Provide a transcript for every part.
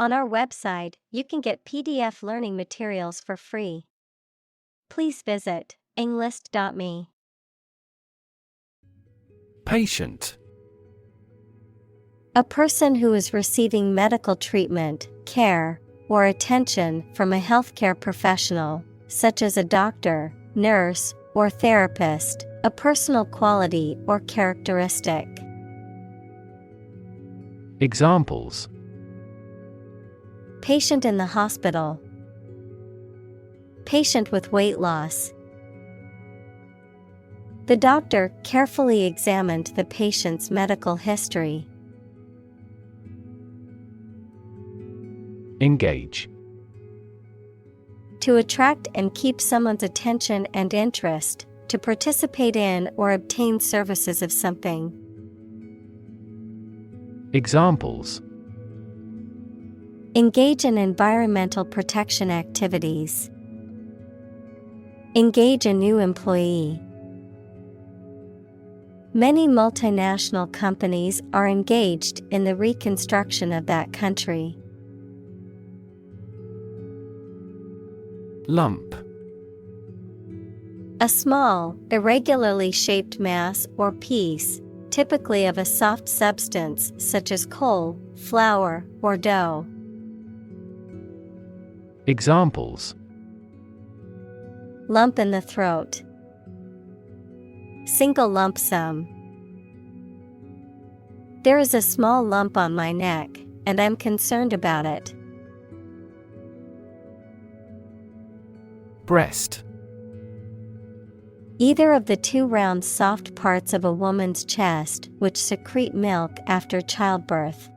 On our website, you can get PDF learning materials for free. Please visit englist.me. Patient. A person who is receiving medical treatment, care, or attention from a healthcare professional, such as a doctor, nurse, or therapist, a personal quality or characteristic. Examples: Patient in the hospital. Patient with weight loss. The doctor carefully examined the patient's medical history. Engage. To attract and keep someone's attention and interest, to participate in or obtain services of something. Examples: Engage in environmental protection activities. Engage a new employee. Many multinational companies are engaged in the reconstruction of that country. Lump. A small, irregularly shaped mass or piece, typically of a soft substance such as coal, flour, or dough. Examples: Lump in the throat. Single lump sum. There is a small lump on my neck, and I'm concerned about it. Breast. Either of the two round soft parts of a woman's chest which secrete milk after childbirth.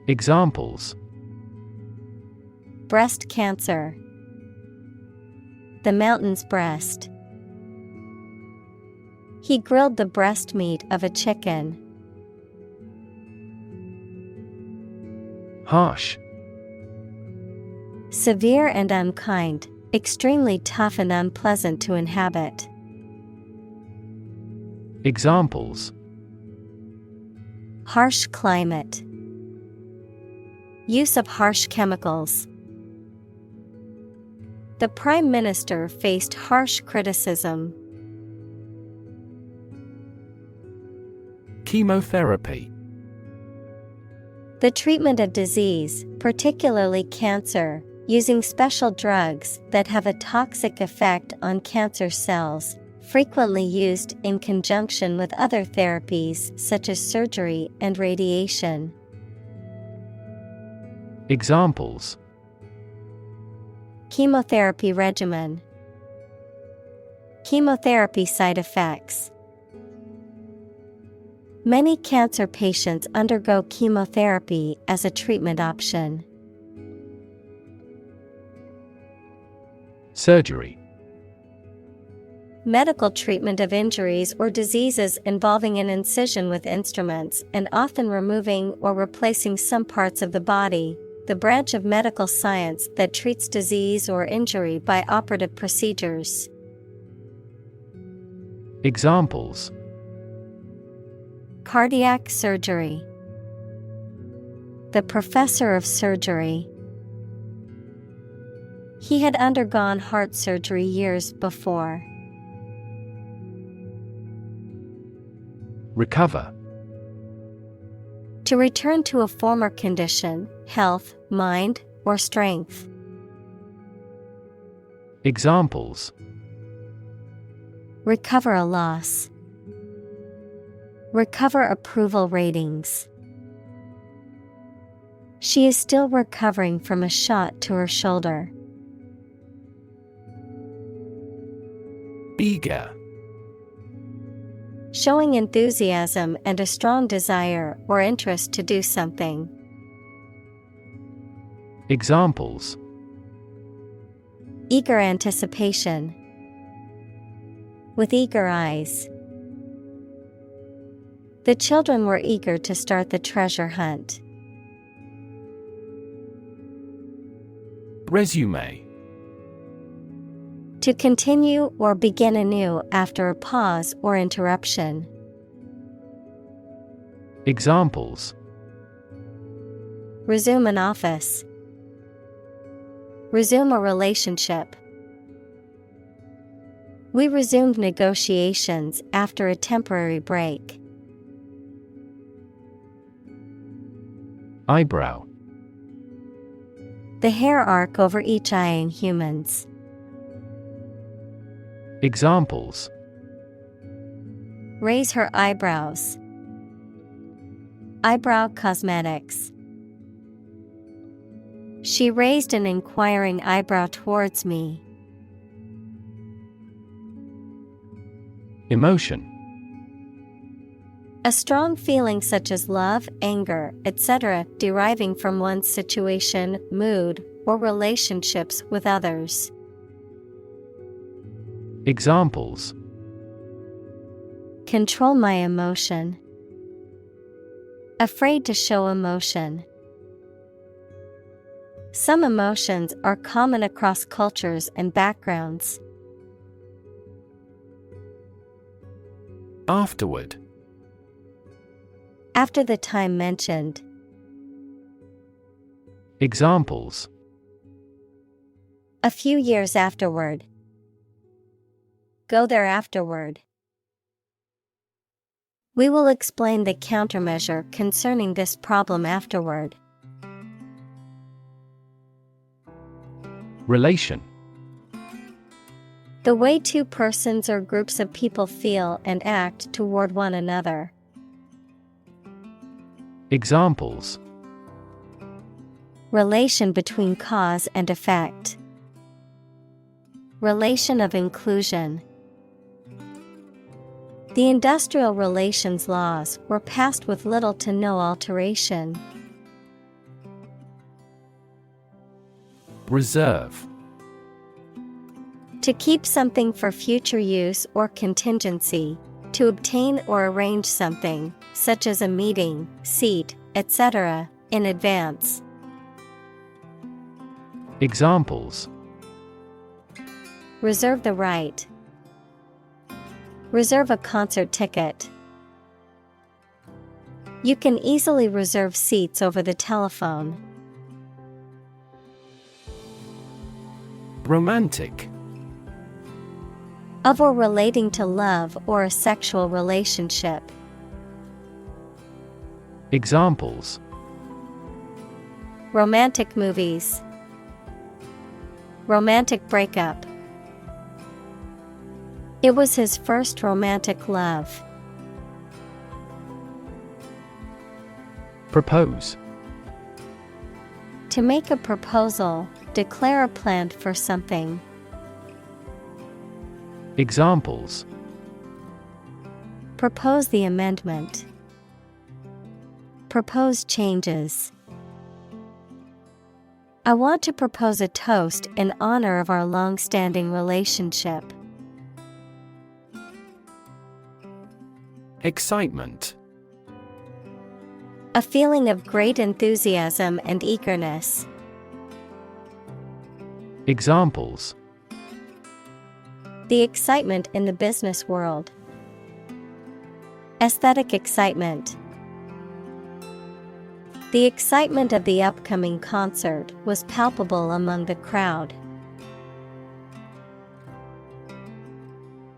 Examples: Breast cancer. The mountain's breast. He grilled the breast meat of a chicken. Harsh. Severe and unkind, extremely tough and unpleasant to inhabit. Examples: Harsh climate. Use of harsh chemicals. The Prime Minister faced harsh criticism. Chemotherapy. The treatment of disease, particularly cancer, using special drugs that have a toxic effect on cancer cells, frequently used in conjunction with other therapies such as surgery and radiation. Examples: Chemotherapy regimen. Chemotherapy side effects. Many cancer patients undergo chemotherapy as a treatment option. Surgery. Medical treatment of injuries or diseases involving an incision with instruments and often removing or replacing some parts of the body, the branch of medical science that treats disease or injury by operative procedures. Examples: Cardiac surgery. The professor of surgery. He had undergone heart surgery years before. Recover. To return to a former condition, health, mind, or strength. Examples: Recover a loss. Recover approval ratings. She is still recovering from a shot to her shoulder. Eager. Showing enthusiasm and a strong desire or interest to do something. Examples: Eager anticipation. With eager eyes. The children were eager to start the treasure hunt. Resume. To continue or begin anew after a pause or interruption. Examples: Resume an office. Resume a relationship. We resumed negotiations after a temporary break. Eyebrow. The hair arc over each eye in humans. Examples: Raise her eyebrows. Eyebrow cosmetics. She raised an inquiring eyebrow towards me. Emotion. A strong feeling such as love, anger, etc., deriving from one's situation, mood, or relationships with others. Examples: Control my emotion. Afraid to show emotion. Some emotions are common across cultures and backgrounds. Afterward. After the time mentioned. Examples: A few years afterward. Go there afterward. We will explain the countermeasure concerning this problem afterward. Relation. The way two persons or groups of people feel and act toward one another. Examples: Relation between cause and effect. Relation of inclusion. The industrial relations laws were passed with little to no alteration. Reserve. To keep something for future use or contingency, to obtain or arrange something, such as a meeting, seat, etc., in advance. Examples: Reserve the right. Reserve a concert ticket. You can easily reserve seats over the telephone. Romantic. Of or relating to love or a sexual relationship. Examples: Romantic movies. Romantic breakup. It was his first romantic love. Propose. To make a proposal, declare a plan for something. Examples: Propose the amendment. Propose changes. I want to propose a toast in honor of our long-standing relationship. Excitement. A feeling of great enthusiasm and eagerness. Examples: The excitement in the business world. Aesthetic excitement. The excitement of the upcoming concert was palpable among the crowd.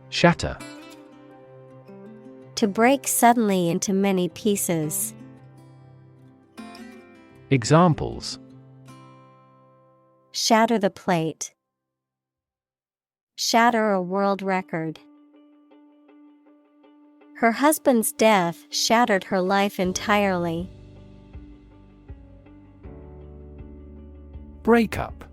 Shatter. To break suddenly into many pieces. Examples: Shatter the plate. Shatter a world record. Her husband's death shattered her life entirely. Breakup.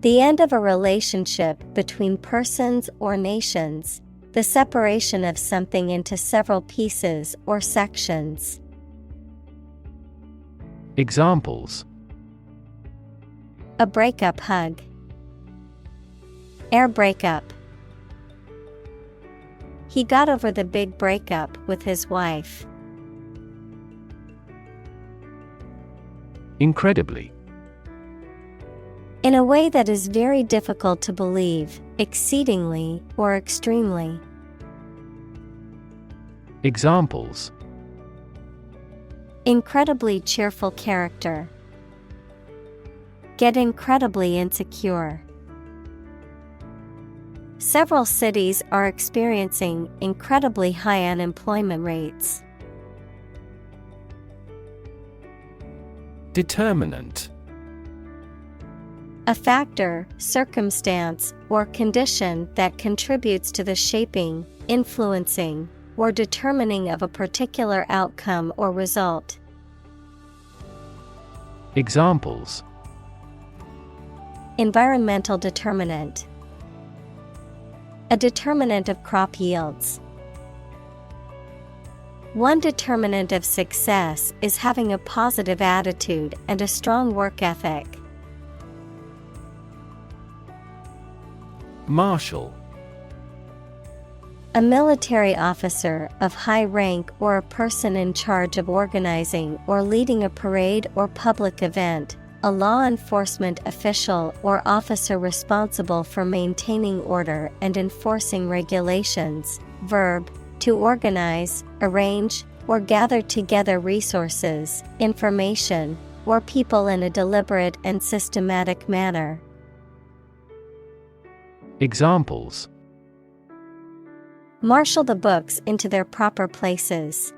The end of a relationship between persons or nations. The separation of something into several pieces or sections. Examples: A breakup hug. Air breakup. He got over the big breakup with his wife. Incredibly. In a way that is very difficult to believe, exceedingly or extremely. Examples: Incredibly cheerful character. Get incredibly insecure. Several cities are experiencing incredibly high unemployment rates. Determinant. A factor, circumstance, or condition that contributes to the shaping, influencing, or determining of a particular outcome or result. Examples: environmental determinant, a determinant of crop yields. One determinant of success is having a positive attitude and a strong work ethic. Marshal. A military officer of high rank or a person in charge of organizing or leading a parade or public event, a law enforcement official or officer responsible for maintaining order and enforcing regulations. Verb, to organize, arrange, or gather together resources, information, or people in a deliberate and systematic manner. Examples: marshal the books into their proper places.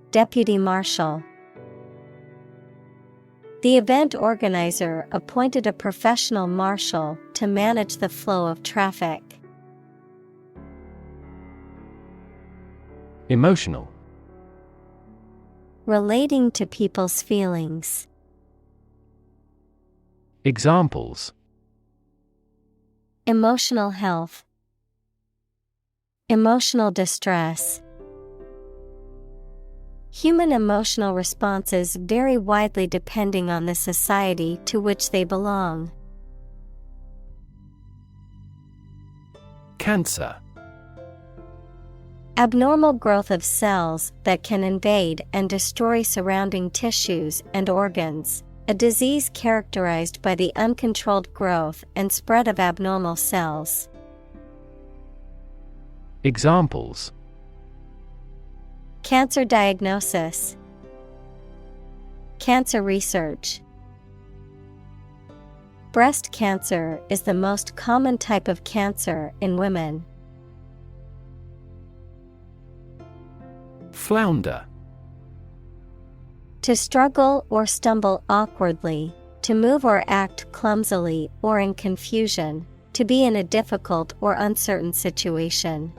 Deputy marshal. The event organizer appointed a professional marshal to manage the flow of traffic. Emotional. Relating to people's feelings. Examples: emotional health, emotional distress. Human emotional responses vary widely depending on the society to which they belong. Cancer. Abnormal growth of cells that can invade and destroy surrounding tissues and organs. A disease characterized by the uncontrolled growth and spread of abnormal cells. Examples: cancer diagnosis, cancer research. Breast cancer is the most common type of cancer in women. Flounder. To struggle or stumble awkwardly, to move or act clumsily or in confusion, to be in a difficult or uncertain situation.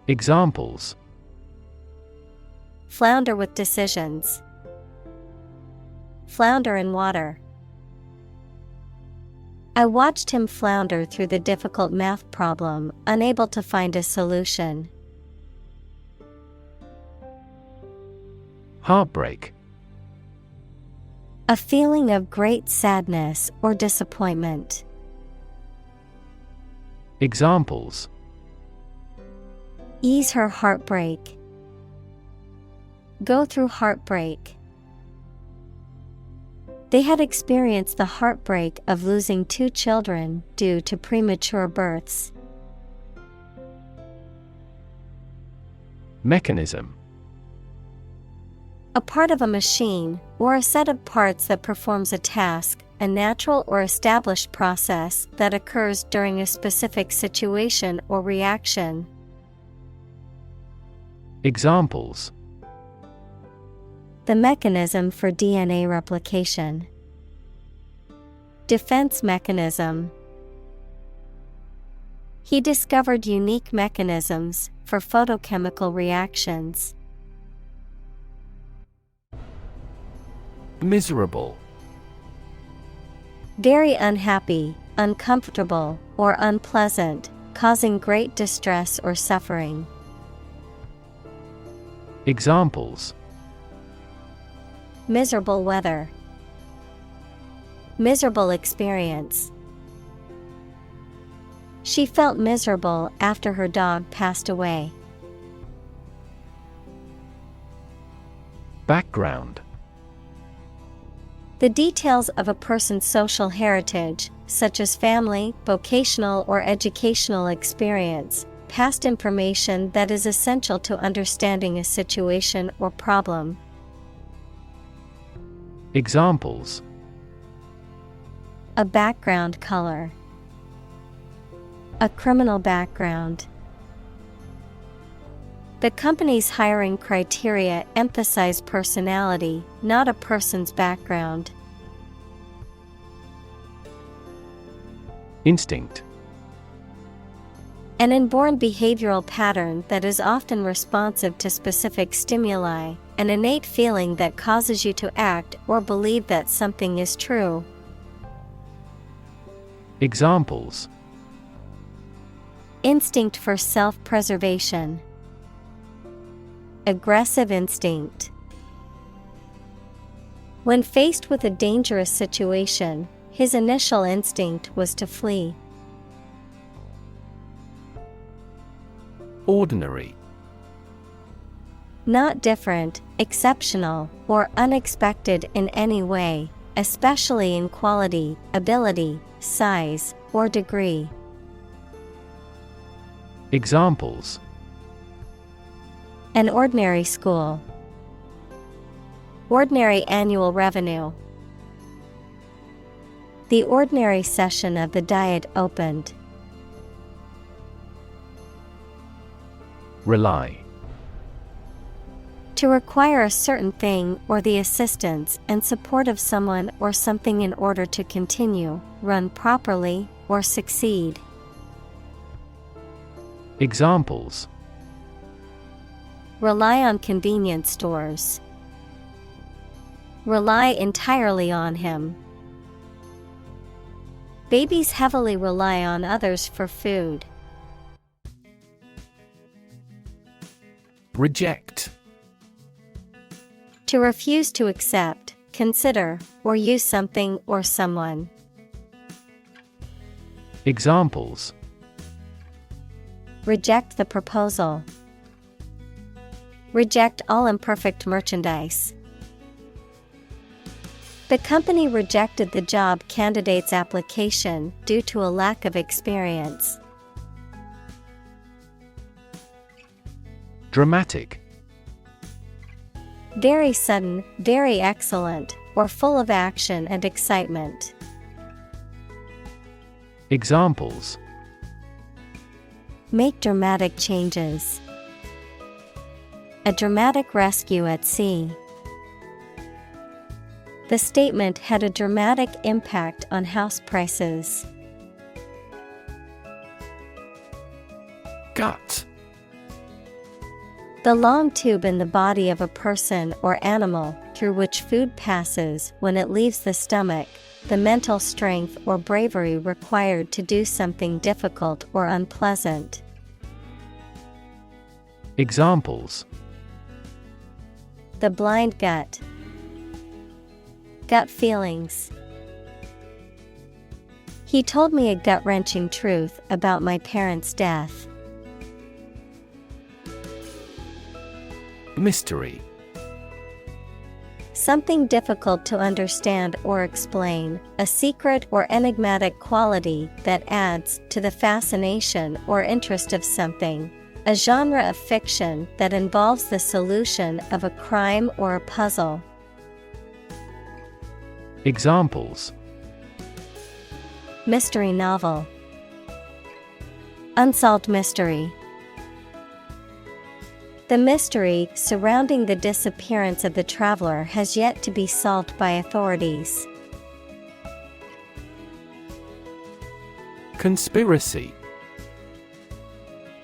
Examples: flounder with decisions, flounder in water. I watched him flounder through the difficult math problem, unable to find a solution. Heartbreak. A feeling of great sadness or disappointment. Examples: ease her heartbreak, go through heartbreak. They had experienced the heartbreak of losing 2 children due to premature births. Mechanism. A part of a machine, or a set of parts that performs a task, a natural or established process that occurs during a specific situation or reaction. Examples: the mechanism for DNA replication. Defense mechanism. He discovered unique mechanisms for photochemical reactions. Miserable. Very unhappy, uncomfortable, or unpleasant, causing great distress or suffering. Examples: miserable weather, miserable experience. She felt miserable after her dog passed away. Background. The details of a person's social heritage, such as family, vocational or educational experience, past information that is essential to understanding a situation or problem. Examples: A background color. A criminal background. The company's hiring criteria emphasize personality, not a person's background. Instinct. An inborn behavioral pattern that is often responsive to specific stimuli, an innate feeling that causes you to act or believe that something is true. Examples: Instinct for self-preservation. Aggressive instinct. When faced with a dangerous situation, his initial instinct was to flee. Ordinary. Not different, exceptional, or unexpected in any way, especially in quality, ability, size, or degree. Examples: An ordinary school. Ordinary annual revenue. The ordinary session of the Diet opened. Rely. To require a certain thing or the assistance and support of someone or something in order to continue, run properly, or succeed. Examples: Rely on convenience stores. Rely entirely on him. Babies heavily rely on others for food. Reject. To refuse to accept, consider, or use something or someone. Examples: Reject the proposal. Reject all imperfect merchandise. The company rejected the job candidate's application due to a lack of experience. Dramatic. Very sudden, very excellent, or full of action and excitement. Examples: Make dramatic changes. A dramatic rescue at sea. The statement had a dramatic impact on house prices. Gut. The long tube in the body of a person or animal through which food passes when it leaves the stomach, the mental strength or bravery required to do something difficult or unpleasant. Examples: The blind gut. Gut feelings. He told me a gut-wrenching truth about my parents' death. Mystery. Something difficult to understand or explain, a secret or enigmatic quality that adds to the fascination or interest of something. A genre of fiction that involves the solution of a crime or a puzzle. Examples: Mystery novel. Unsolved mystery. The mystery surrounding the disappearance of the traveler has yet to be solved by authorities. Conspiracy.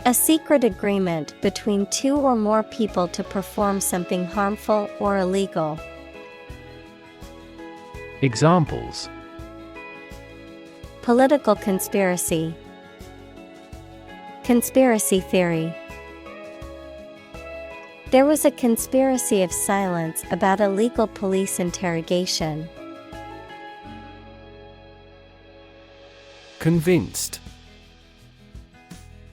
A secret agreement between two or more people to perform something harmful or illegal. Examples: Political conspiracy. Conspiracy theory. There was a conspiracy of silence about a legal police interrogation. Convinced.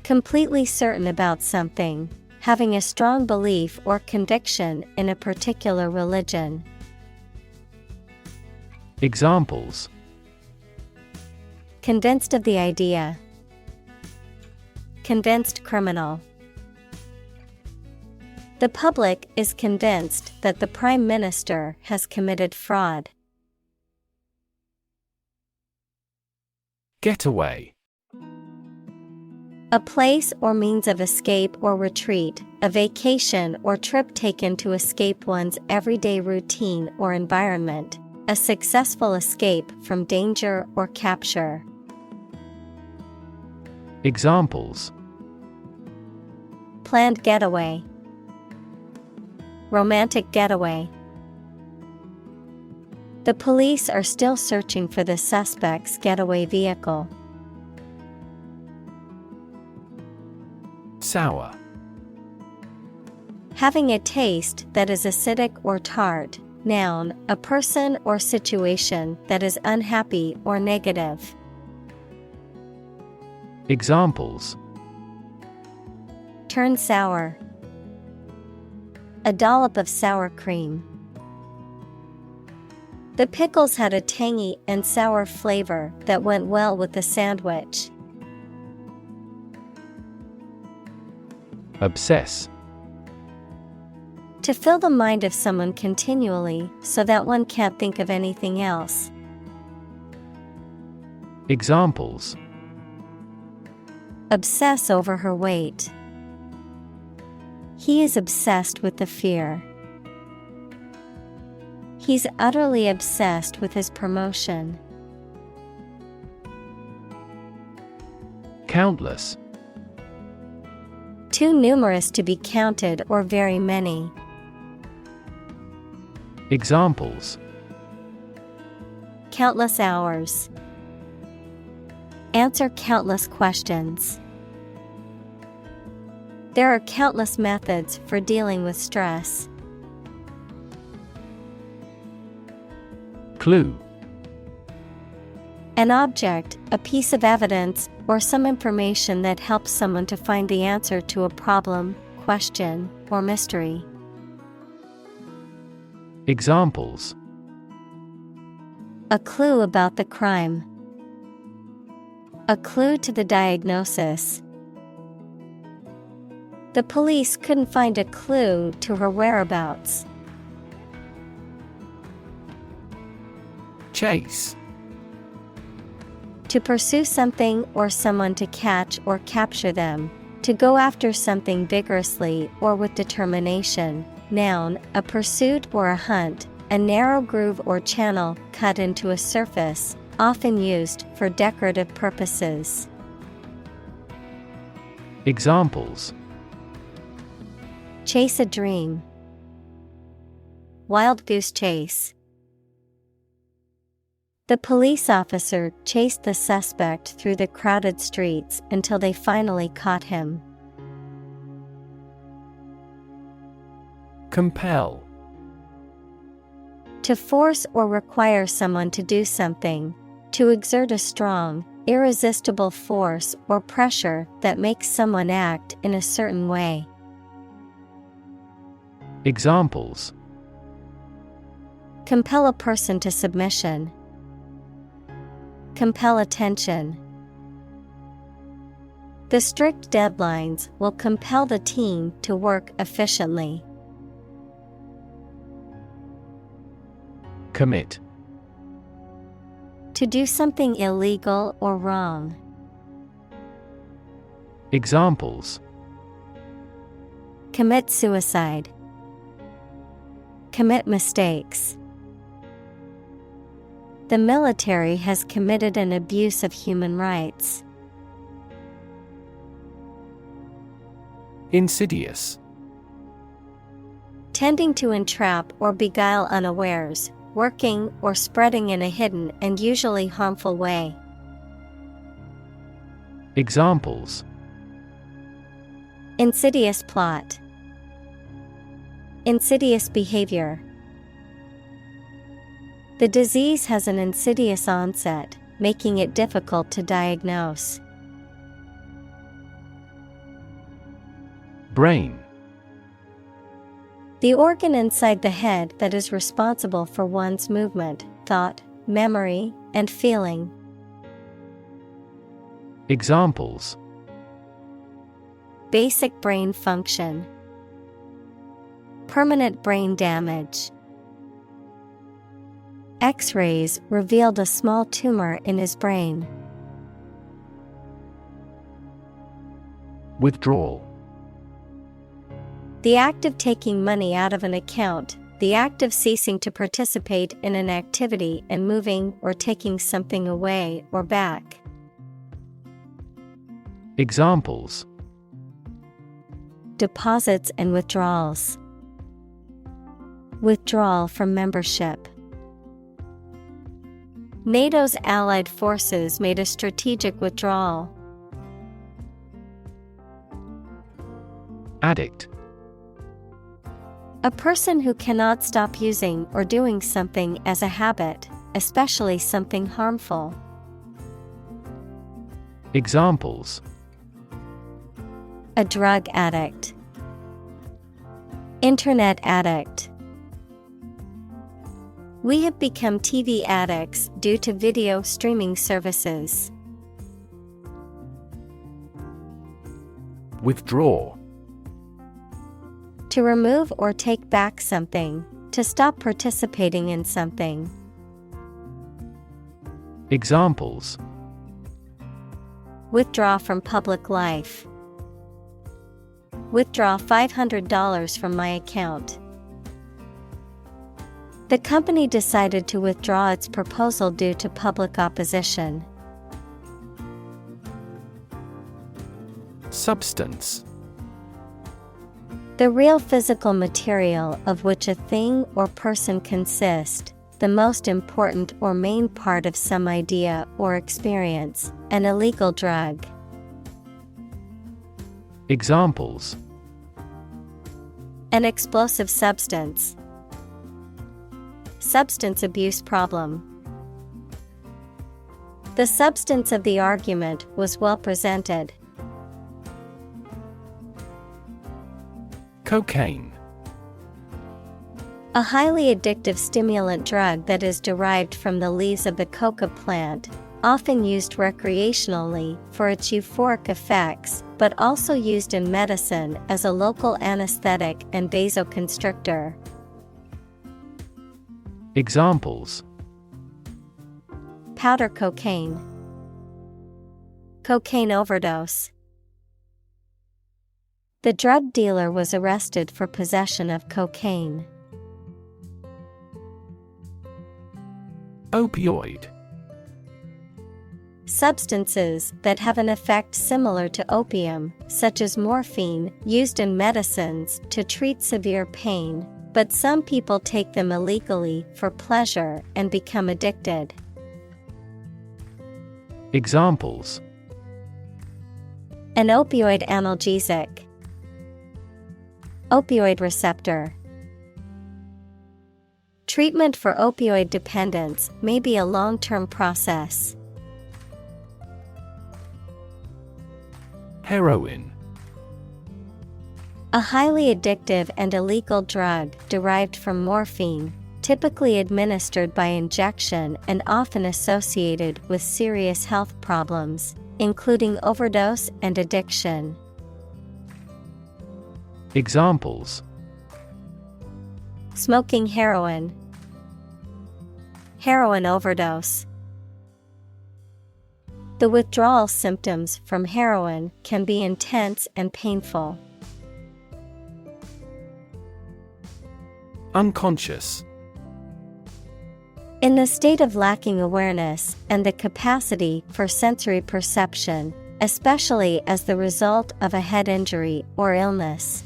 Completely certain about something, having a strong belief or conviction in a particular religion. Examples: Convinced of the idea. convinced criminal. The public is convinced that the Prime Minister has committed fraud. Getaway. A place or means of escape or retreat, a vacation or trip taken to escape one's everyday routine or environment, a successful escape from danger or capture. Examples: Planned getaway, romantic getaway. The police are still searching for the suspect's getaway vehicle. Sour. Having a taste that is acidic or tart. Noun, a person or situation that is unhappy or negative. Examples: Turn sour. A dollop of sour cream. The pickles had a tangy and sour flavor that went well with the sandwich. Obsess. To fill the mind of someone continually so that one can't think of anything else. Examples: Obsess over her weight. He is obsessed with the fear. He's utterly obsessed with his promotion. Countless. Too numerous to be counted or very many. Examples: Countless hours. Answer countless questions. There are countless methods for dealing with stress. Clue. An object, a piece of evidence, or some information that helps someone to find the answer to a problem, question, or mystery. Examples: A clue about the crime. A clue to the diagnosis. The police couldn't find a clue to her whereabouts. Chase. To pursue something or someone to catch or capture them. To go after something vigorously or with determination. Noun, a pursuit or a hunt, a narrow groove or channel cut into a surface, often used for decorative purposes. Examples: Chase a dream. Wild goose chase. The police officer chased the suspect through the crowded streets until they finally caught him. Compel. To force or require someone to do something. To exert a strong, irresistible force or pressure that makes someone act in a certain way. Examples: Compel a person to submission. Compel attention. The strict deadlines will compel the team to work efficiently. Commit. To do something illegal or wrong. Examples: Commit suicide. Commit mistakes. The military has committed an abuse of human rights. Insidious. Tending to entrap or beguile unawares, working or spreading in a hidden and usually harmful way. Examples: Insidious plot. Insidious behavior. The disease has an insidious onset, making it difficult to diagnose. Brain. The organ inside the head that is responsible for one's movement, thought, memory, and feeling. Examples: Basic brain function. Permanent brain damage. X-rays revealed a small tumor in his brain. Withdrawal. The act of taking money out of an account, the act of ceasing to participate in an activity and moving or taking something away or back. Examples: Deposits and withdrawals. Withdrawal from membership. NATO's allied forces made a strategic withdrawal. Addict. A person who cannot stop using or doing something as a habit, especially something harmful. Examples: A drug addict. Internet addict. We have become TV addicts due to video streaming services. Withdraw. To remove or take back something, to stop participating in something. Examples: Withdraw from public life. Withdraw $500 from my account. The company decided to withdraw its proposal due to public opposition. Substance. The real physical material of which a thing or person consists, the most important or main part of some idea or experience, an illegal drug. Examples: An explosive substance. Substance abuse problem. The substance of the argument was well presented. Cocaine. A highly addictive stimulant drug that is derived from the leaves of the coca plant, often used recreationally for its euphoric effects, but also used in medicine as a local anesthetic and vasoconstrictor. Examples: Powder cocaine. Cocaine overdose. The drug dealer was arrested for possession of cocaine. Opioid. Substances that have an effect similar to opium, such as morphine, used in medicines to treat severe pain, but some people take them illegally for pleasure and become addicted. Examples: An opioid analgesic. Opioid receptor. Treatment for opioid dependence may be a long-term process. Heroin. A highly addictive and illegal drug derived from morphine, typically administered by injection and often associated with serious health problems, including overdose and addiction. Examples: Smoking heroin. Heroin overdose. The withdrawal symptoms from heroin can be intense and painful. Unconscious. In the state of lacking awareness and the capacity for sensory perception, especially as the result of a head injury or illness.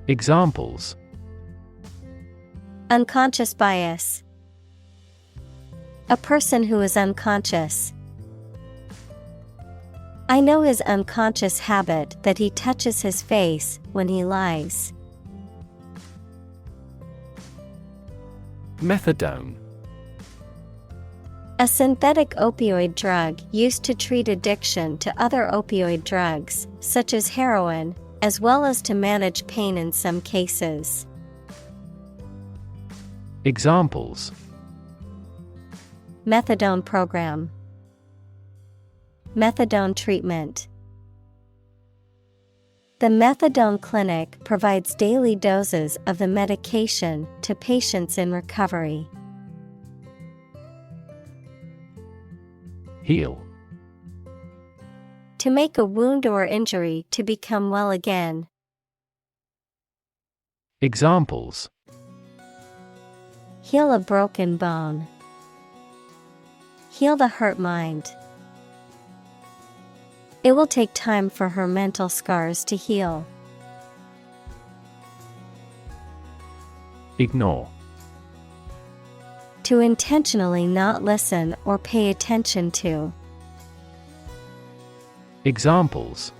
Examples: Unconscious bias. A person who is unconscious. I know his unconscious habit that he touches his face when he lies. Methadone. A synthetic opioid drug used to treat addiction to other opioid drugs, such as heroin, as well as to manage pain in some cases. Examples: Methadone program. Methadone treatment. The methadone clinic provides daily doses of the medication to patients in recovery. Heal. To make a wound or injury to become well again. Examples: Heal a broken bone. Heal the hurt mind. It will take time for her mental scars to heal. Ignore. To intentionally not listen or pay attention to. Examples: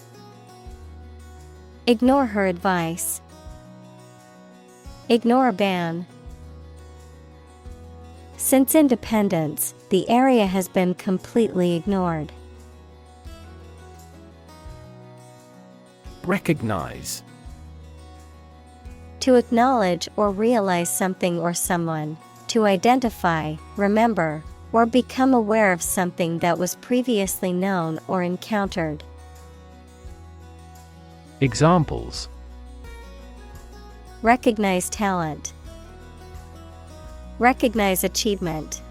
Ignore her advice. Ignore a ban. Since independence, the area has been completely ignored. Recognize. To acknowledge or realize something or someone. To identify, remember, or become aware of something that was previously known or encountered. Examples: Recognize talent. Recognize achievement.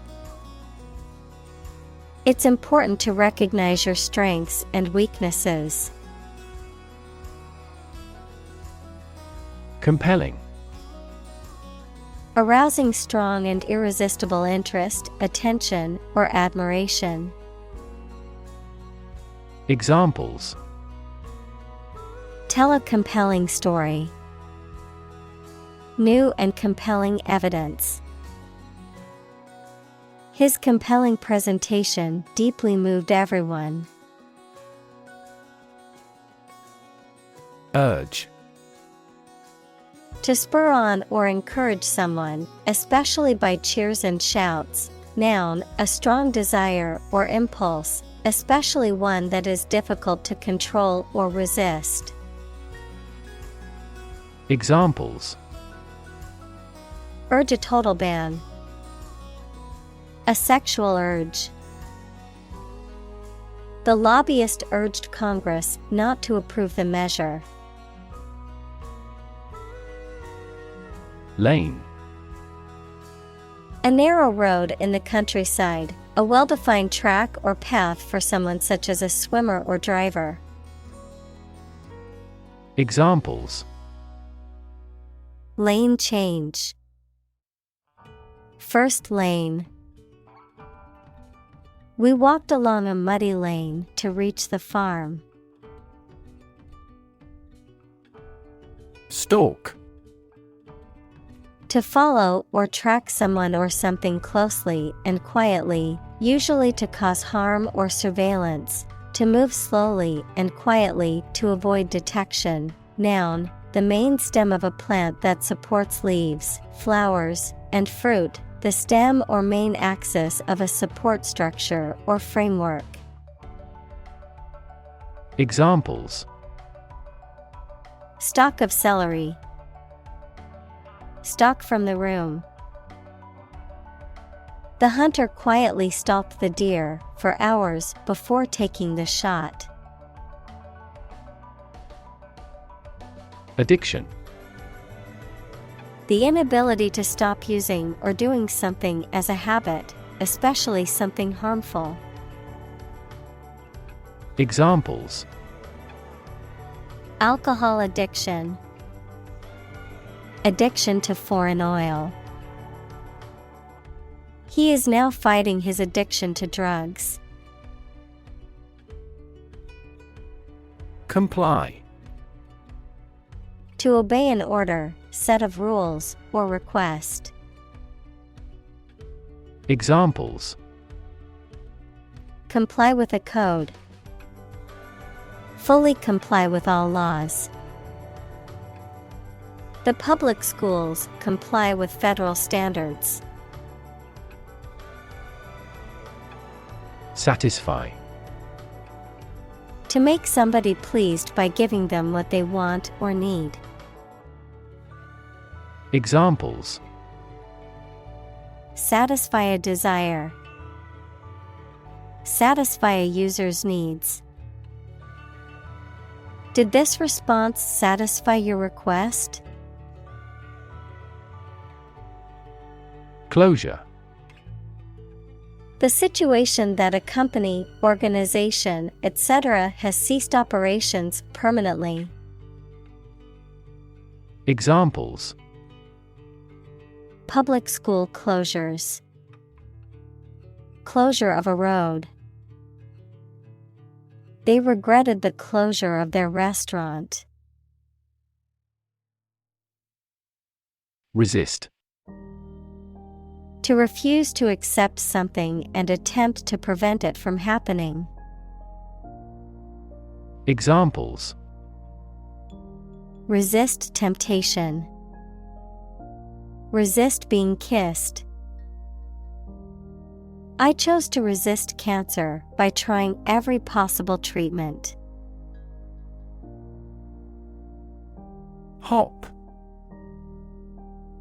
It's important to recognize your strengths and weaknesses. Compelling. Arousing strong and irresistible interest, attention, or admiration. Examples: Tell a compelling story. New and compelling evidence. His compelling presentation deeply moved everyone. Urge. To spur on or encourage someone, especially by cheers and shouts. Noun, a strong desire or impulse, especially one that is difficult to control or resist. Examples: Urge a total ban. A sexual urge. The lobbyist urged Congress not to approve the measure. Lane. A narrow road in the countryside, a well-defined track or path for someone such as a swimmer or driver. Examples: Lane change. First lane. We walked along a muddy lane to reach the farm. Stalk. To follow or track someone or something closely and quietly, usually to cause harm or surveillance. To move slowly and quietly to avoid detection. Noun, the main stem of a plant that supports leaves, flowers, and fruit. The stem or main axis of a support structure or framework. Examples: Stalk of celery. Stalk from the room. The hunter quietly stalked the deer for hours before taking the shot. Addiction. The inability to stop using or doing something as a habit, especially something harmful. Examples: Alcohol addiction. Addiction to foreign oil. He is now fighting his addiction to drugs. Comply. To obey an order, set of rules, or request. Examples: Comply with a code. Fully comply with all laws. The public schools comply with federal standards. Satisfy. To make somebody pleased by giving them what they want or need. Examples: Satisfy a desire. Satisfy a user's needs. Did this response satisfy your request? Closure. The situation that a company, organization, etc. has ceased operations permanently. Examples: Public school closures. Closure of a road. They regretted the closure of their restaurant. Resist. To refuse to accept something and attempt to prevent it from happening. Examples: Resist temptation. Resist being kissed. I chose to resist cancer by trying every possible treatment. Hop.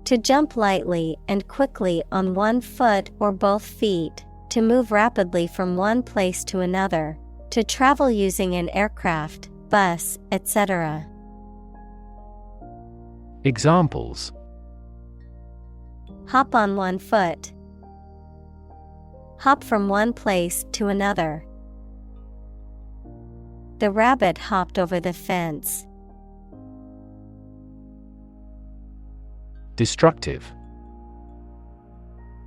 To jump lightly and quickly on one foot or both feet, to move rapidly from one place to another, to travel using an aircraft, bus, etc. Examples: Hop on one foot. Hop from one place to another. The rabbit hopped over the fence. Destructive.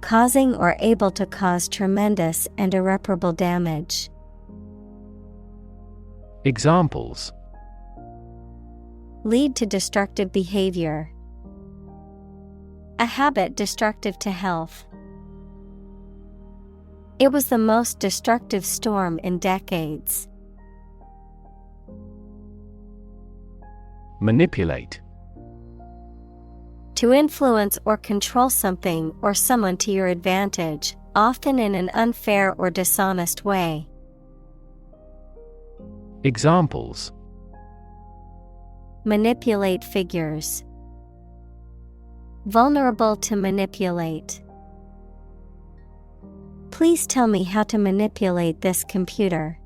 Causing or able to cause tremendous and irreparable damage. Examples: Lead to destructive behavior. A habit destructive to health. It was the most destructive storm in decades. Manipulate. To influence or control something or someone to your advantage, often in an unfair or dishonest way. Examples: Manipulate figures. Vulnerable to manipulate. Please tell me how to manipulate this computer.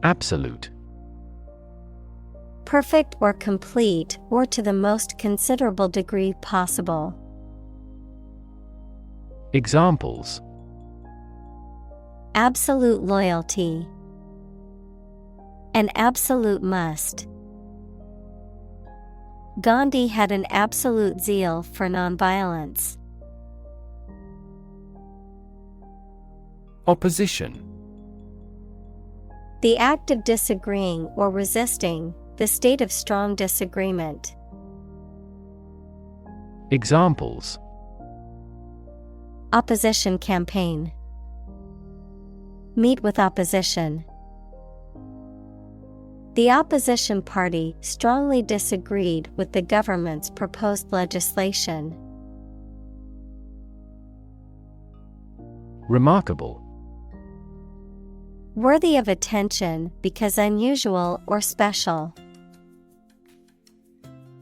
Absolute. Perfect or complete, or to the most considerable degree possible. Examples: Absolute loyalty. An absolute must. Gandhi had an absolute zeal for nonviolence. Opposition. The act of disagreeing or resisting, the state of strong disagreement. Examples: Opposition campaign. Meet with opposition. The opposition party strongly disagreed with the government's proposed legislation. Remarkable. Worthy of attention because unusual or special.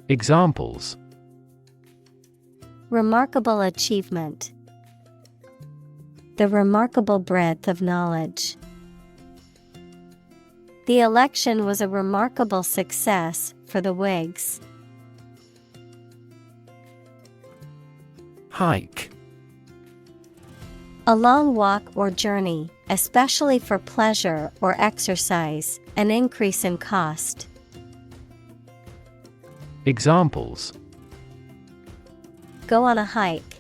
Examples: Remarkable achievement. The remarkable breadth of knowledge. The election was a remarkable success for the Whigs. Hike. A long walk or journey, especially for pleasure or exercise, an increase in cost. Examples: Go on a hike.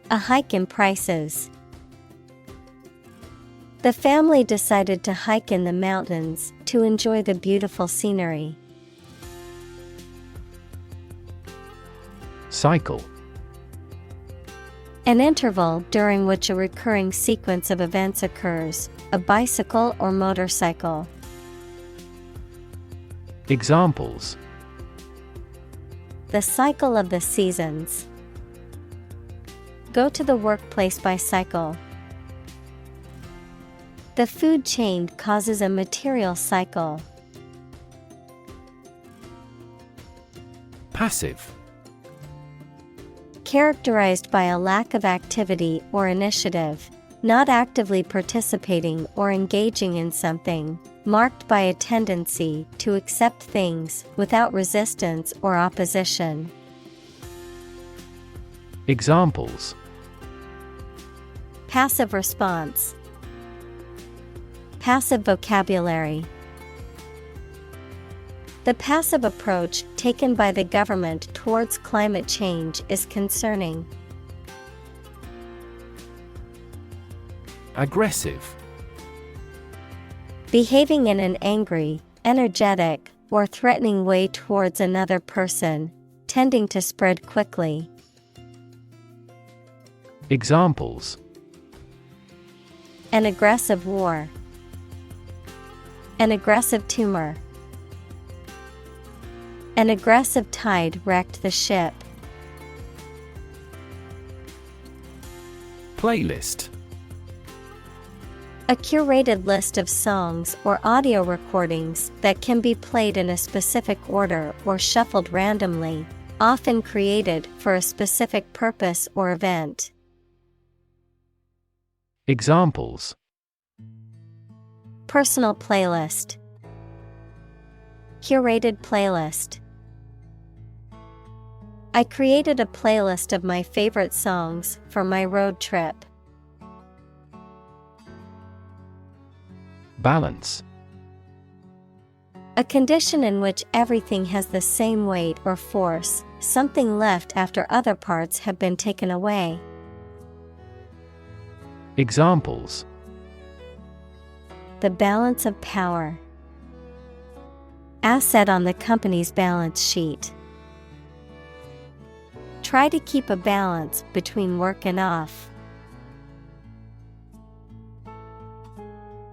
A hike in prices. The family decided to hike in the mountains to enjoy the beautiful scenery. Cycle. An interval during which a recurring sequence of events occurs, a bicycle or motorcycle. Examples: The cycle of the seasons. Go to the workplace by cycle. The food chain causes a material cycle. Passive. Characterized by a lack of activity or initiative, Not actively participating or engaging in something, marked by a tendency to accept things without resistance or opposition. Examples: Passive response. Passive vocabulary. The passive approach taken by the government towards climate change is concerning. Aggressive. Behaving in an angry, energetic, or threatening way towards another person, tending to spread quickly. Examples: An aggressive war. An aggressive tumor. An aggressive tide wrecked the ship. Playlist. A curated list of songs or audio recordings that can be played in a specific order or shuffled randomly, often created for a specific purpose or event. Examples: Personal playlist. Curated playlist. I created a playlist of my favorite songs for my road trip. Balance. A condition in which everything has the same weight or force, something left after other parts have been taken away. Examples: The balance of power. Asset on the company's balance sheet. Try to keep a balance between work and off.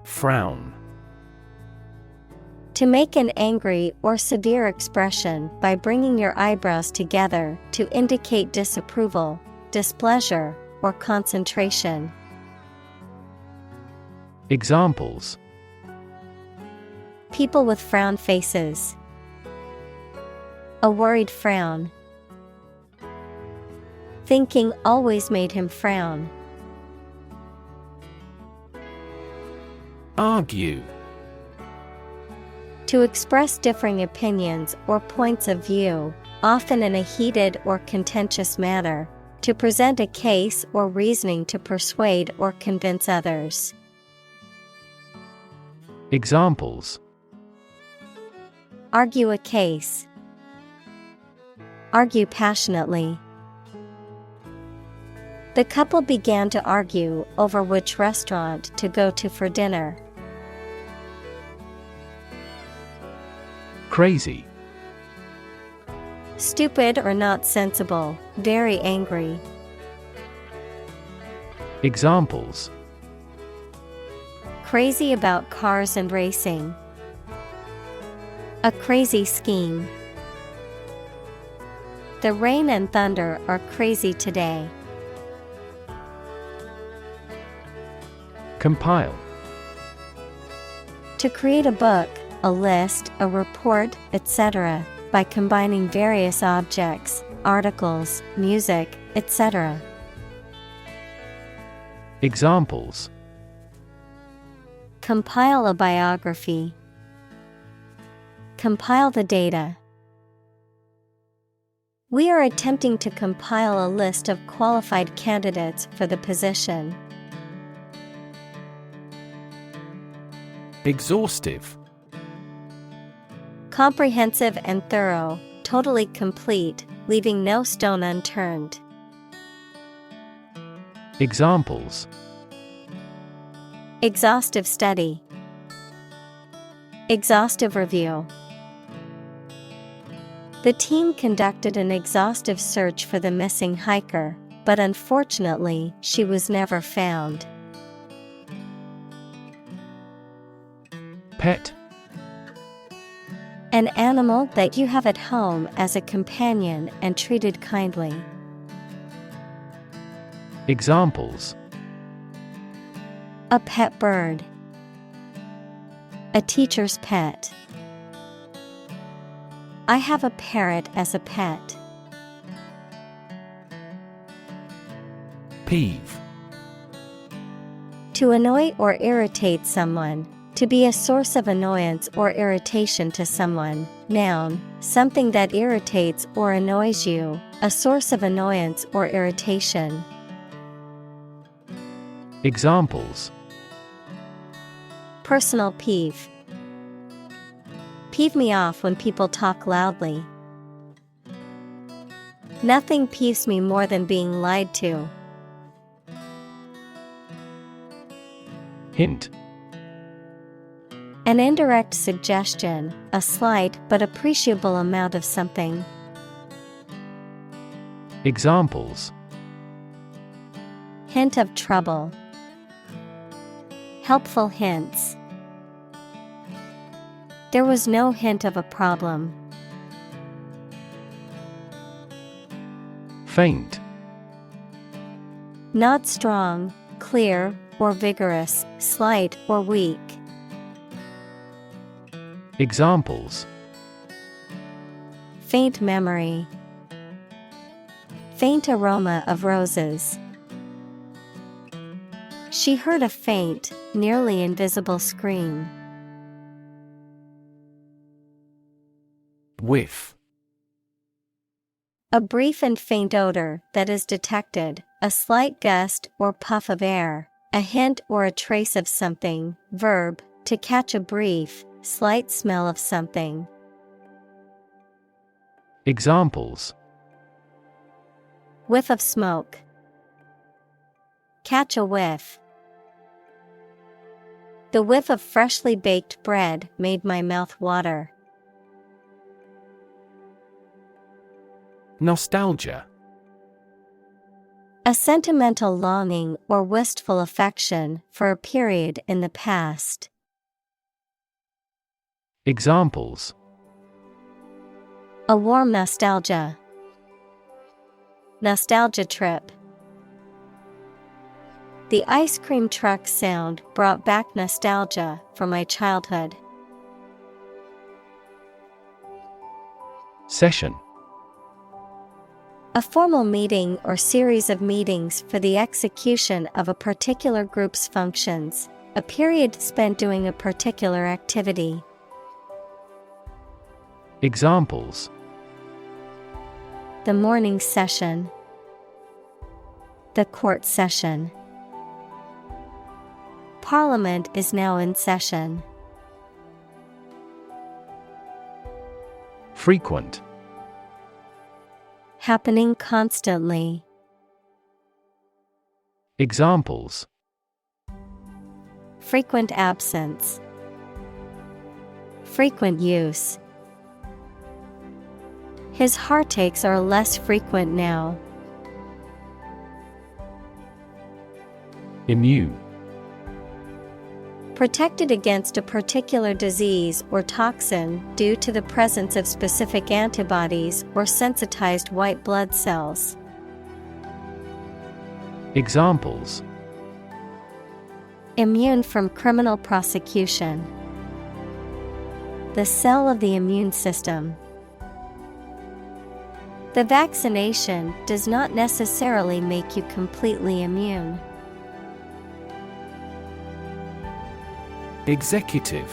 Frown. To make an angry or severe expression by bringing your eyebrows together to indicate disapproval, displeasure, or concentration. Examples: People with frown faces. A worried frown. Thinking always made him frown. Argue. To express differing opinions or points of view, often in a heated or contentious matter, to present a case or reasoning to persuade or convince others. Examples: Argue a case. Argue passionately. The couple began to argue over which restaurant to go to for dinner. Crazy. Stupid or not sensible, very angry. Examples: Crazy about cars and racing. A crazy scheme. The rain and thunder are crazy today. Compile. To create a book, a list, a report, etc., by combining various objects, articles, music, etc. Examples: Compile a biography. Compile the data. We are attempting to compile a list of qualified candidates for the position. Exhaustive. Comprehensive and thorough, totally complete, leaving no stone unturned. Examples: Exhaustive study. Exhaustive review. The team conducted an exhaustive search for the missing hiker, but unfortunately, she was never found. Pet. An animal that you have at home as a companion and treated kindly. Examples: A pet bird. A teacher's pet. I have a parrot as a pet. Peeve. To annoy or irritate someone. To be a source of annoyance or irritation to someone. Noun, something that irritates or annoys you, a source of annoyance or irritation. Examples: Personal peeve. Peeve me off when people talk loudly. Nothing peeves me more than being lied to. Hint. An indirect suggestion, a slight but appreciable amount of something. Examples: Hint of trouble. Helpful hints. There was no hint of a problem. Faint. Not strong, clear, or vigorous, slight or weak. Examples: Faint memory. Faint aroma of roses. She heard a faint, nearly invisible scream. Whiff. A brief and faint odor that is detected, a slight gust or puff of air, a hint or a trace of something. Verb, to catch a brief, slight smell of something. Examples: Whiff of smoke. Catch a whiff. The whiff of freshly baked bread made my mouth water. Nostalgia. A sentimental longing or wistful affection for a period in the past. Examples: A warm nostalgia. Nostalgia trip. The ice cream truck sound brought back nostalgia for my childhood. Session. A formal meeting or series of meetings for the execution of a particular group's functions, a period spent doing a particular activity. Examples: The morning session. The court session. Parliament is now in session. Frequent. Happening constantly. Examples: Frequent absence. Frequent use. His heartaches are less frequent now. Immune. Protected against a particular disease or toxin due to the presence of specific antibodies or sensitized white blood cells. Examples: Immune from criminal prosecution. The cell of the immune system. The vaccination does not necessarily make you completely immune. Executive.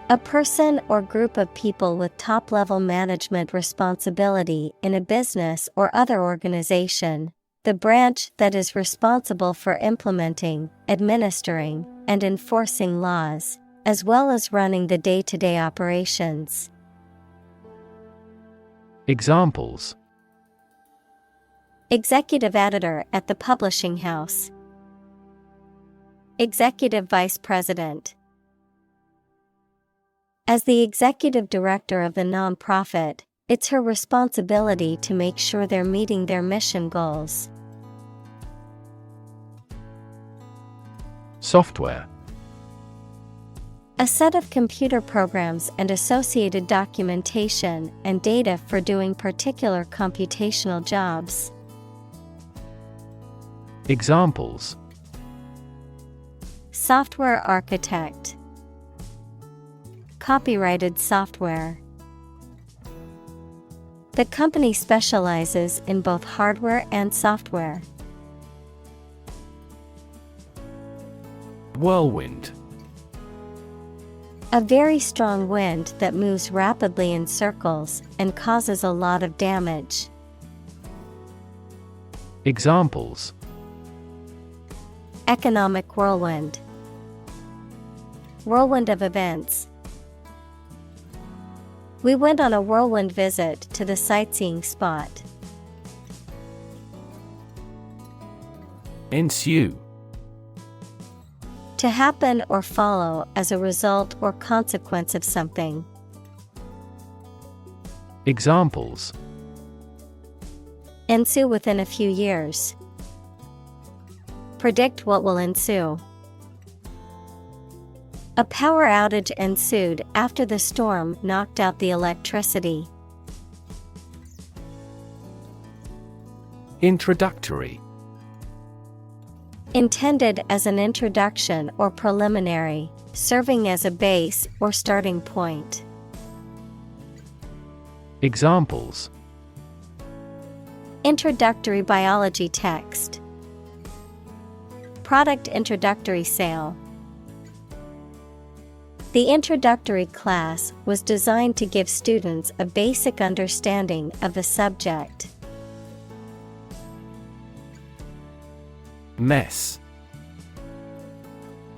A person or group of people with top-level management responsibility in a business or other organization, the branch that is responsible for implementing, administering, and enforcing laws, as well as running the day-to-day operations. Examples: Executive editor at the publishing house. Executive vice president. As the executive director of the nonprofit, it's her responsibility to make sure they're meeting their mission goals. Software. A set of computer programs and associated documentation and data for doing particular computational jobs. Examples: Software architect. Copyrighted software. The company specializes in both hardware and software. Whirlwind. A very strong wind that moves rapidly in circles and causes a lot of damage. Examples: Economic whirlwind. Whirlwind of events. We went on a whirlwind visit to the sightseeing spot. Ensue. To happen or follow as a result or consequence of something. Examples: Ensue within a few years. Predict what will ensue. A power outage ensued after the storm knocked out the electricity. Introductory. Intended as an introduction or preliminary, serving as a base or starting point. Examples: Introductory biology text. Product introductory sale. The introductory class was designed to give students a basic understanding of the subject. Mess.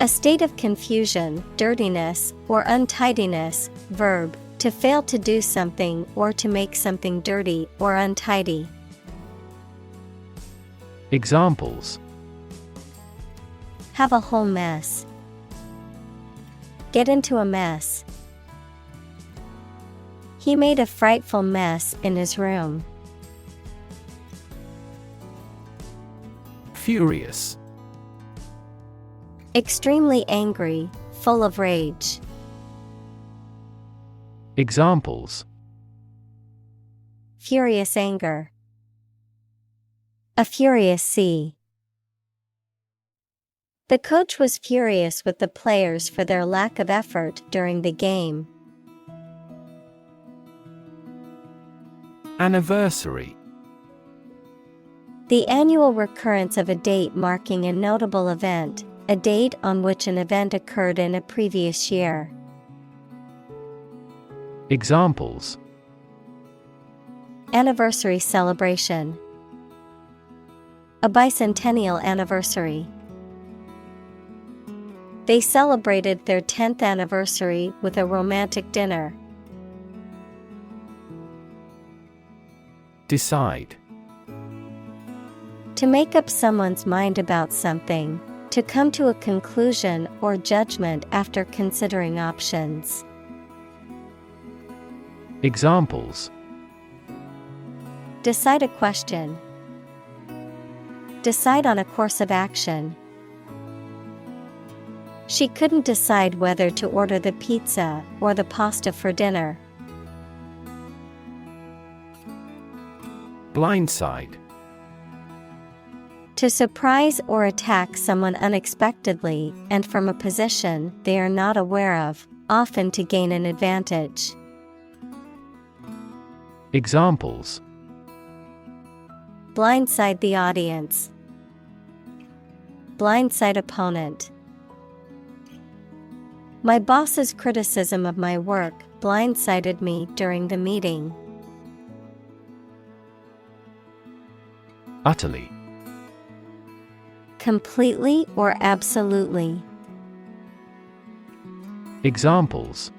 A state of confusion, dirtiness, or untidiness. Verb, to fail to do something or to make something dirty or untidy. Examples: Have a whole mess. Get into a mess. He made a frightful mess in his room. Furious. Extremely angry, full of rage. Examples: Furious anger. A furious sea. The coach was furious with the players for their lack of effort during the game. Anniversary. The annual recurrence of a date marking a notable event, a date on which an event occurred in a previous year. Examples: Anniversary celebration. A bicentennial anniversary. They celebrated their 10th anniversary with a romantic dinner. Decide. To make up someone's mind about something, to come to a conclusion or judgment after considering options. Examples: Decide a question. Decide on a course of action. She couldn't decide whether to order the pizza or the pasta for dinner. Blindside. To surprise or attack someone unexpectedly and from a position they are not aware of, often to gain an advantage. Examples: Blindside the audience. Blindside opponent. My boss's criticism of my work blindsided me during the meeting. Utterly. Completely or absolutely. Examples: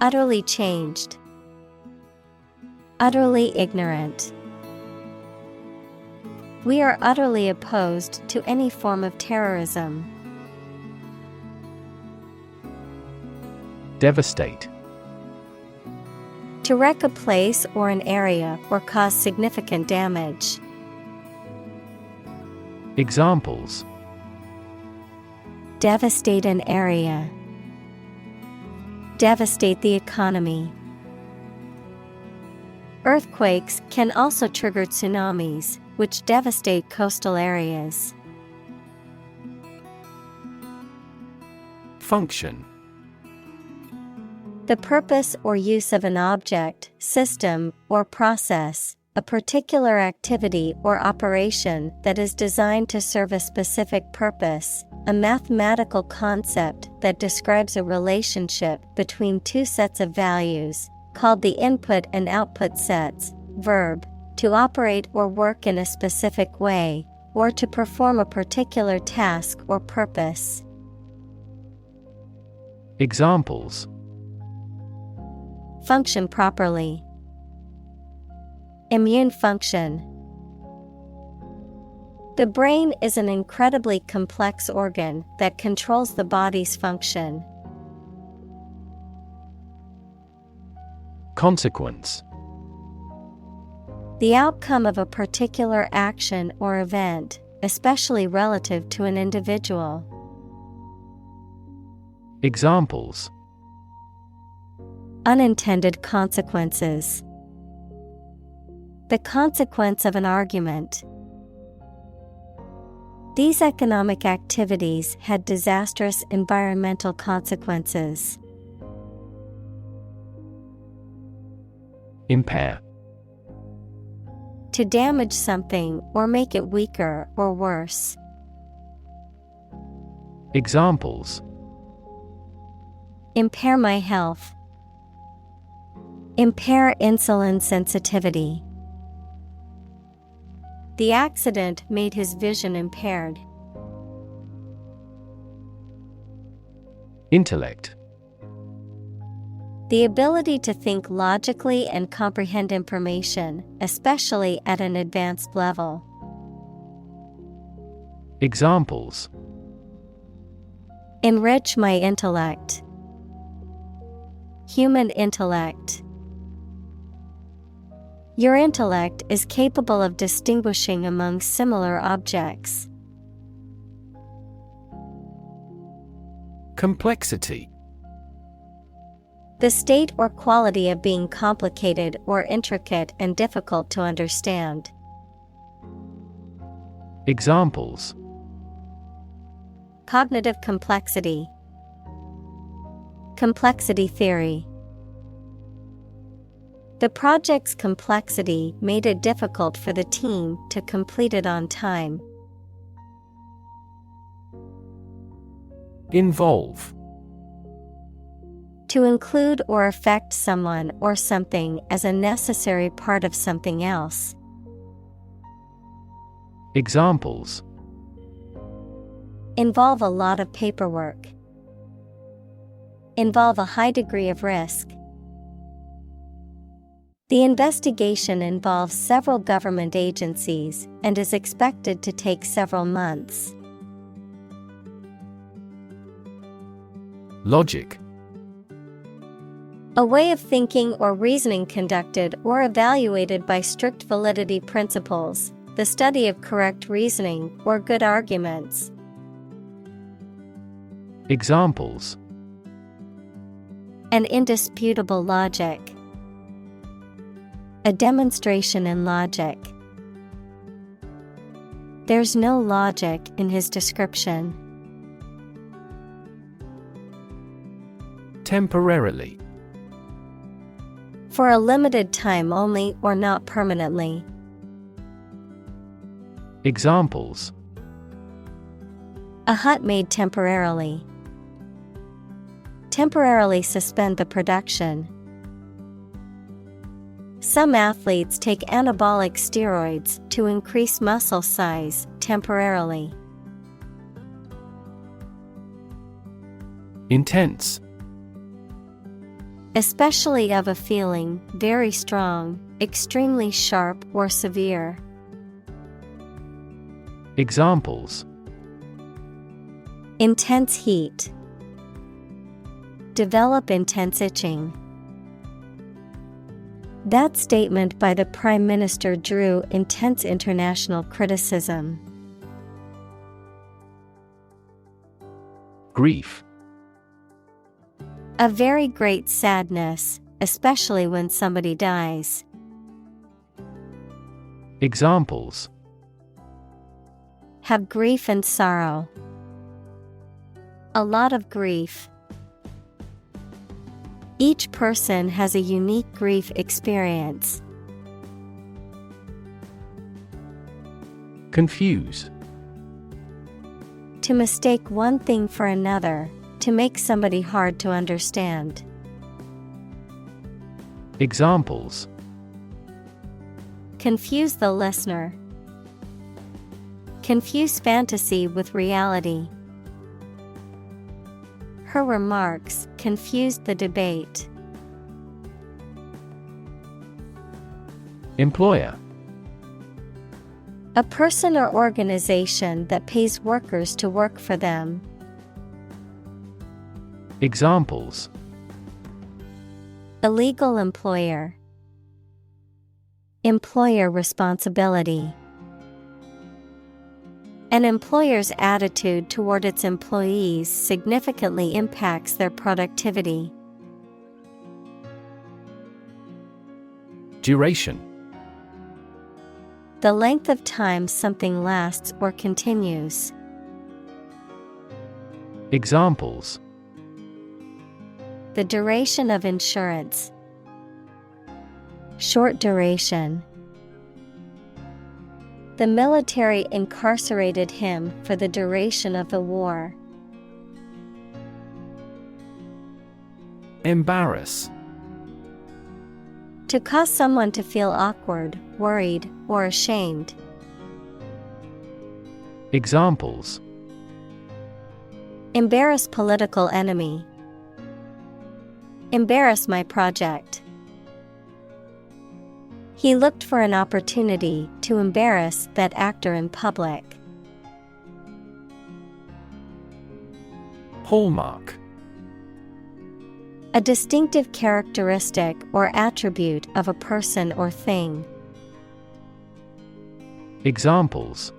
Utterly changed. Utterly ignorant. We are utterly opposed to any form of terrorism. Devastate. To wreck a place or an area or cause significant damage. Examples: Devastate an area. Devastate the economy. Earthquakes can also trigger tsunamis, which devastate coastal areas. Function. The purpose or use of an object, system, or process, a particular activity or operation that is designed to serve a specific purpose, a mathematical concept that describes a relationship between two sets of values, called the input and output sets. Verb, to operate or work in a specific way, or to perform a particular task or purpose. Examples: function properly, immune function. The brain is an incredibly complex organ that controls the body's function. Consequence: the outcome of a particular action or event, especially relative to an individual. Examples: unintended consequences, the consequence of an argument. These economic activities had disastrous environmental consequences. Impair: to damage something or make it weaker or worse. Examples: impair my health, impair insulin sensitivity. The accident made his vision impaired. Intellect: the ability to think logically and comprehend information, especially at an advanced level. Examples: enrich my intellect, human intellect. Your intellect is capable of distinguishing among similar objects. Complexity: the state or quality of being complicated or intricate and difficult to understand. Examples: cognitive complexity, complexity theory. The project's complexity made it difficult for the team to complete it on time. Involve: to include or affect someone or something as a necessary part of something else. Examples: involve a lot of paperwork, involve a high degree of risk. The investigation involves several government agencies and is expected to take several months. Logic: a way of thinking or reasoning conducted or evaluated by strict validity principles, the study of correct reasoning or good arguments. Examples: an indisputable logic, a demonstration in logic. There's no logic in his description. Temporarily: for a limited time only or not permanently. Examples: a hut made temporarily, temporarily suspend the production. Some athletes take anabolic steroids to increase muscle size temporarily. Intense: especially of a feeling, very strong, extremely sharp or severe. Examples: intense heat, develop intense itching. That statement by the Prime Minister drew intense international criticism. Grief: a very great sadness, especially when somebody dies. Examples: have grief and sorrow, a lot of grief. Each person has a unique grief experience. Confuse. To mistake one thing for another, to make somebody hard to understand. Examples. Confuse the listener. Confuse fantasy with reality. Her remarks confused the debate. Employer. A person or organization that pays workers to work for them. Examples. Illegal employer. Employer responsibility. An employer's attitude toward its employees significantly impacts their productivity. Duration. The length of time something lasts or continues. Examples. The duration of insurance. Short duration. The military incarcerated him for the duration of the war. Embarrass. To cause someone to feel awkward, worried, or ashamed. Examples. Embarrass political enemy. Embarrass my project. He looked for an opportunity to embarrass that actor in public. Hallmark. A distinctive characteristic or attribute of a person or thing. Examples.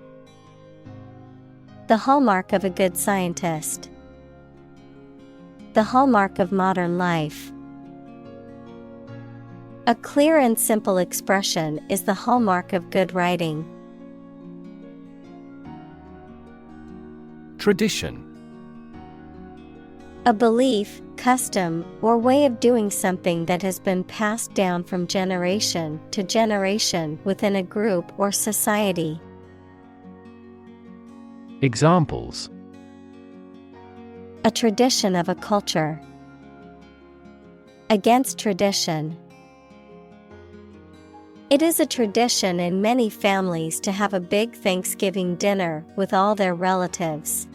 The hallmark of a good scientist. The hallmark of modern life. A clear and simple expression is the hallmark of good writing. Tradition. A belief, custom, or way of doing something that has been passed down from generation to generation within a group or society. Examples. A tradition of a culture. Against tradition. It is a tradition in many families to have a big Thanksgiving dinner with all their relatives.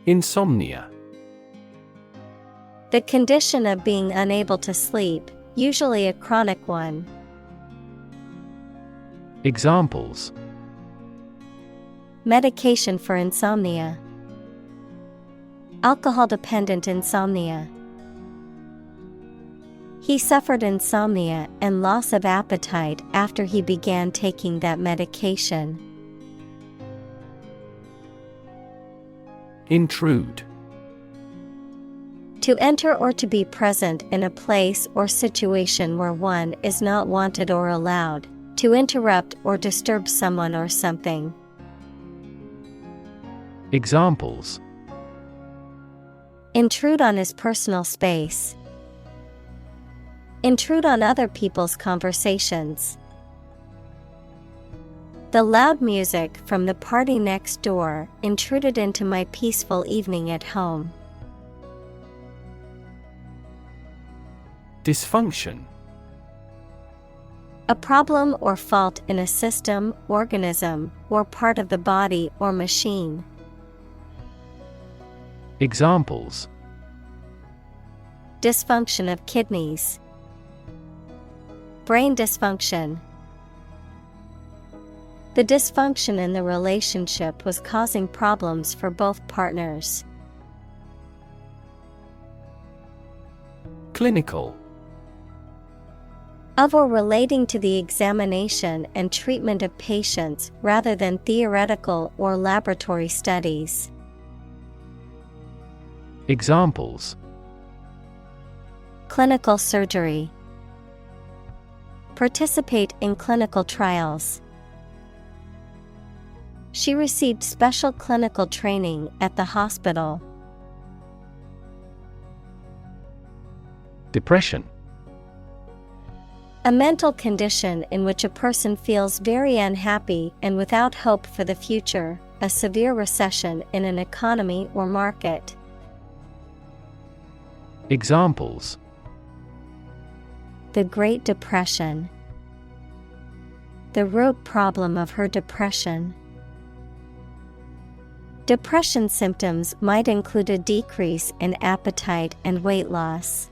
Insomnia. The condition of being unable to sleep, usually a chronic one. Examples. Medication for insomnia. Alcohol-dependent insomnia. He suffered insomnia and loss of appetite after he began taking that medication. Intrude. To enter or to be present in a place or situation where one is not wanted or allowed. To interrupt or disturb someone or something. Examples. Intrude on his personal space. Intrude on other people's conversations. The loud music from the party next door intruded into my peaceful evening at home. Dysfunction. A problem or fault in a system, organism, or part of the body or machine. Examples. Dysfunction of kidneys. Brain dysfunction. The dysfunction in the relationship was causing problems for both partners. Clinical. Of or relating to the examination and treatment of patients rather than theoretical or laboratory studies. Examples. Clinical surgery. Participate in clinical trials. She received special clinical training at the hospital. Depression. A mental condition in which a person feels very unhappy and without hope for the future, a severe recession in an economy or market. Examples: The Great Depression. The root problem of her depression. Depression symptoms might include a decrease in appetite and weight loss.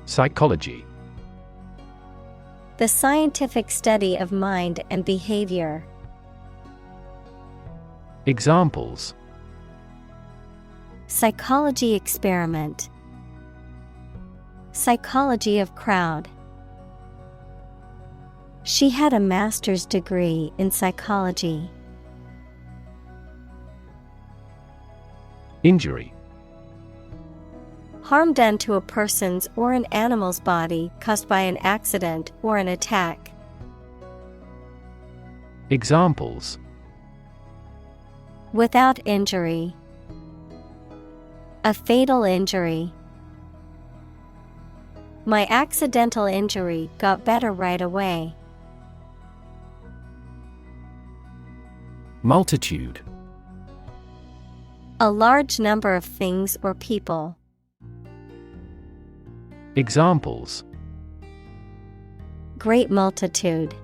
Psychology. The scientific study of mind and behavior. Examples: Psychology experiment. Psychology of crowd. She had a master's degree in psychology. Injury. Harm done to a person's or an animal's body caused by an accident or an attack. Examples: Without injury. A fatal injury. My accidental injury got better right away. Multitude. A large number of things or people. Examples: Great multitude.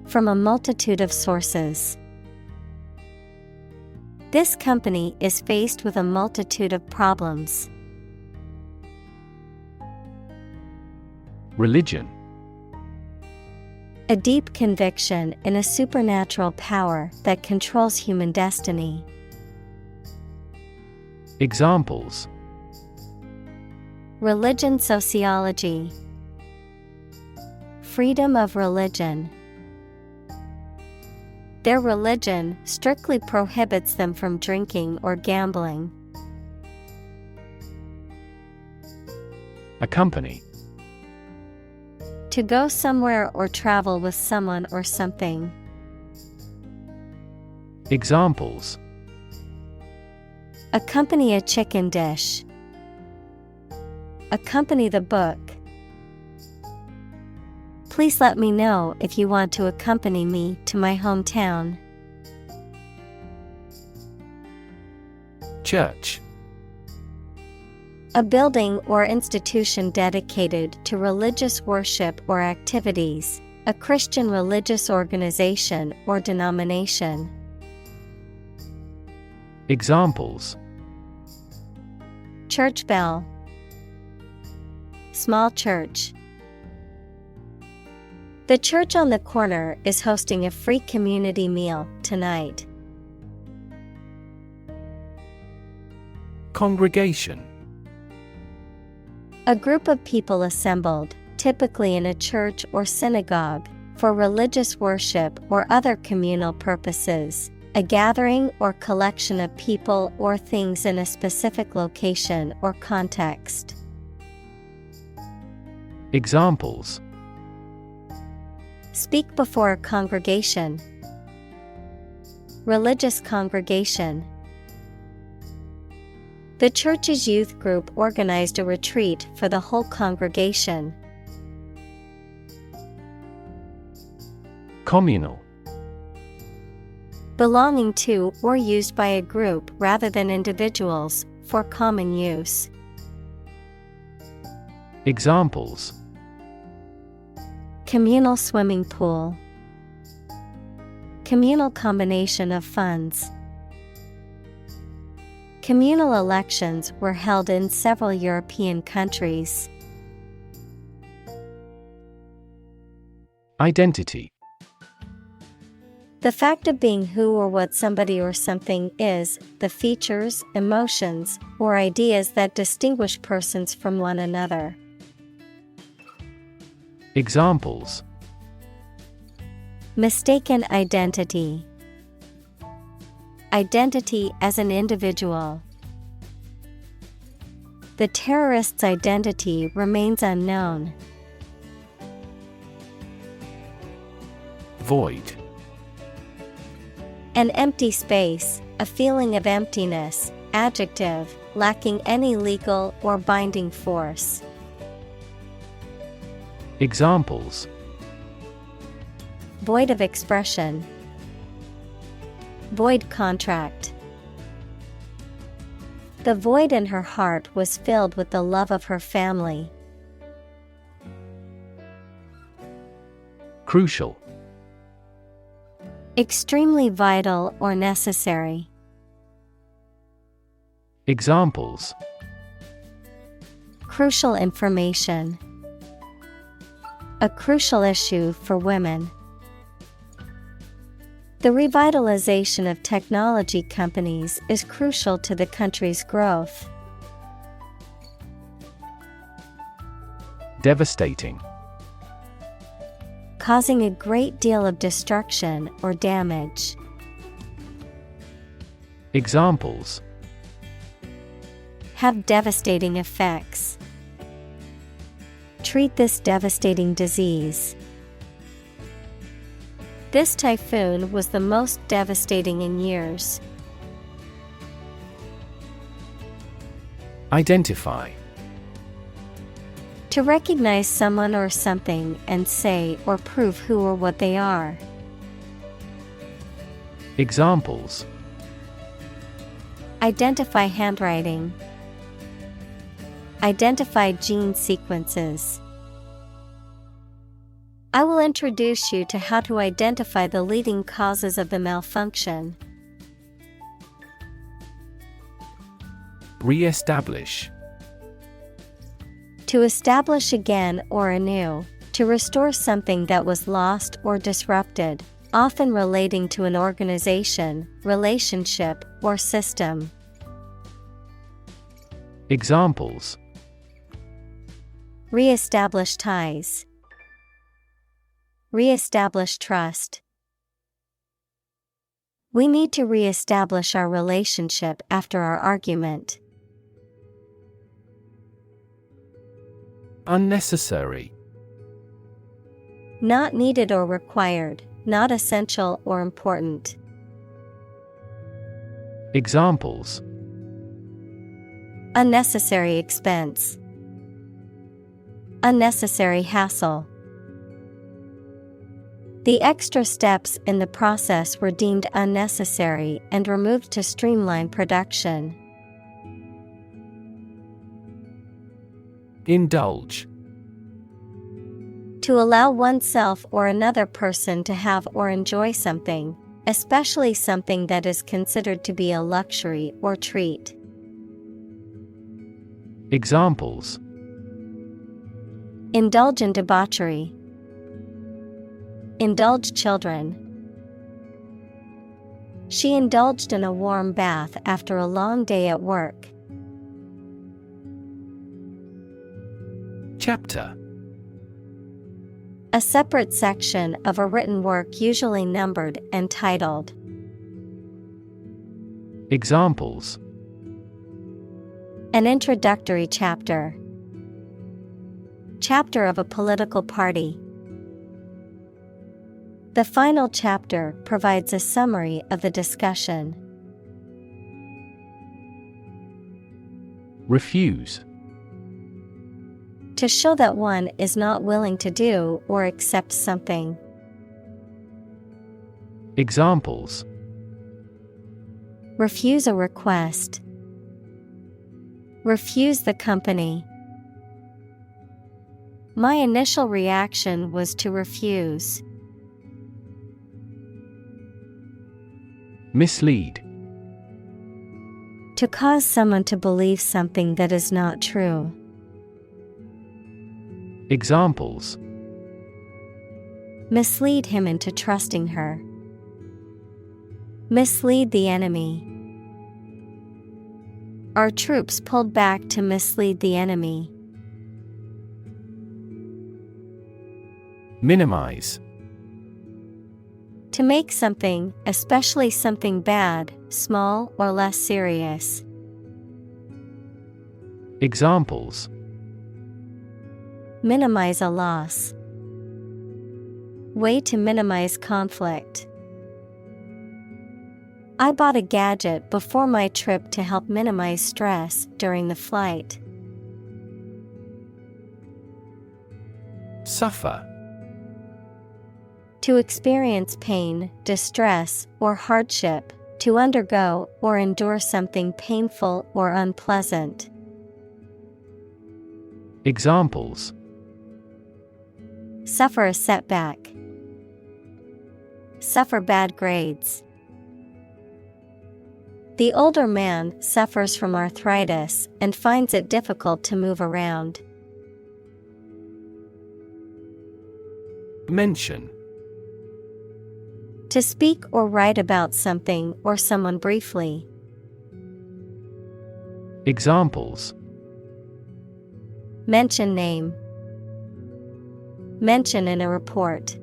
From a multitude of sources. This company is faced with a multitude of problems. Religion. A deep conviction in a supernatural power that controls human destiny. Examples: Religion sociology. Freedom of religion. Their religion strictly prohibits them from drinking or gambling. Accompany. To go somewhere or travel with someone or something. Examples: Accompany a chicken dish. Accompany the book. Please let me know if you want to accompany me to my hometown. Church. A building or institution dedicated to religious worship or activities, a Christian religious organization or denomination. Examples: Church bell. Small church. The church on the corner is hosting a free community meal tonight. Congregation. A group of people assembled, typically in a church or synagogue, for religious worship or other communal purposes, a gathering or collection of people or things in a specific location or context. Examples: Speak before a congregation. Religious congregation. The church's youth group organized a retreat for the whole congregation. Communal. Belonging to or used by a group rather than individuals, for common use. Examples: Communal swimming pool. Communal combination of funds. Communal elections were held in several European countries. Identity. The fact of being who or what somebody or something is, the features, emotions, or ideas that distinguish persons from one another. Examples: Mistaken identity. Identity as an individual. The terrorist's identity remains unknown. Void. An empty space, a feeling of emptiness, adjective, lacking any legal or binding force. Examples: Void of expression. Void contract. The void in her heart was filled with the love of her family. Crucial. Extremely vital or necessary. Examples: Crucial information. A crucial issue for women. The revitalization of technology companies is crucial to the country's growth. Devastating. Causing a great deal of destruction or damage. Examples: Have devastating effects. Treat this devastating disease. This typhoon was the most devastating in years. Identify. To recognize someone or something and say or prove who or what they are. Examples: Identify handwriting. Identify gene sequences. I will introduce you to how to identify the leading causes of the malfunction. Re-establish. To establish again or anew, to restore something that was lost or disrupted, often relating to an organization, relationship, or system. Examples: Re-establish ties. Re-establish trust. We need to re-establish our relationship after our argument. Unnecessary. Not needed or required, not essential or important. Examples: Unnecessary expense. Unnecessary hassle. The extra steps in the process were deemed unnecessary and removed to streamline production. Indulge. To allow oneself or another person to have or enjoy something, especially something that is considered to be a luxury or treat. Examples: Indulge in debauchery. Indulge children. She indulged in a warm bath after a long day at work. Chapter. A separate section of a written work usually numbered and titled. Examples: An introductory chapter. Chapter of a political party. The final chapter provides a summary of the discussion. Refuse. To show that one is not willing to do or accept something. Examples: Refuse a request. Refuse the company. My initial reaction was to refuse. Mislead. To cause someone to believe something that is not true. Examples: Mislead him into trusting her. Mislead the enemy. Our troops pulled back to mislead the enemy. Minimize. To make something, especially something bad, small or less serious. Examples: Minimize a loss. Way to minimize conflict. I bought a gadget before my trip to help minimize stress during the flight. Suffer. To experience pain, distress, or hardship, to undergo or endure something painful or unpleasant. Examples: Suffer a setback. Suffer bad grades. The older man suffers from arthritis and finds it difficult to move around. Mention. To speak or write about something or someone briefly. Examples: Mention name. Mention in a report.